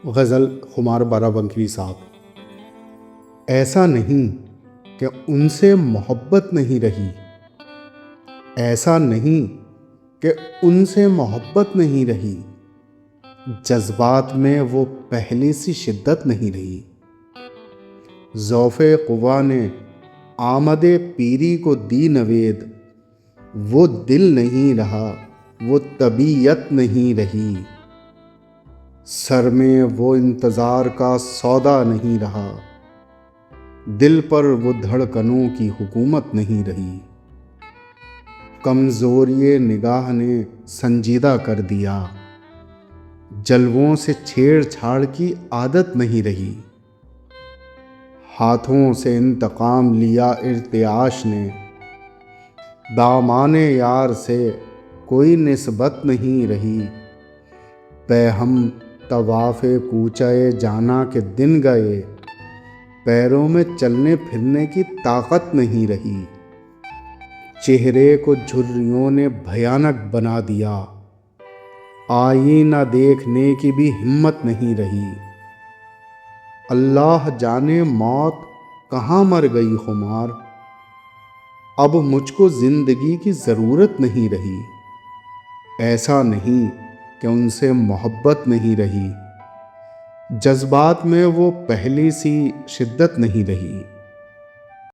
गज़ल खुमार बाराबंकी साहब। ऐसा नहीं कि उनसे मोहब्बत नहीं रही, ऐसा नहीं कि उनसे मोहब्बत नहीं रही, जज्बात में वो पहले सी शिद्दत नहीं रही। ज़ौफ़े क़ुवा ने आमदे पीरी को दी नवेद, वो दिल नहीं रहा, वो तबीयत नहीं रही। सर में वो इंतज़ार का सौदा नहीं रहा, दिल पर वो धड़कनों की हुकूमत नहीं रही। कमज़ोरी निगाह ने संजीदा कर दिया, जलवों से छेड़छाड़ की आदत नहीं रही। हाथों से इंतकाम लिया इर्तियाश ने, दामाने यार से कोई निस्बत नहीं रही। हम तवाफ़े कूचाए जाना के दिन गए, पैरों में चलने फिरने की ताकत नहीं रही। चेहरे को झुर्रियों ने भयानक बना दिया, आईना देखने की भी हिम्मत नहीं रही। अल्लाह जाने मौत कहाँ मर गई खुमार, अब मुझको ज़िंदगी की ज़रूरत नहीं रही। ऐसा नहीं कि उनसे मोहब्बत नहीं रही, जज्बात में वो पहली सी शिद्दत नहीं रही।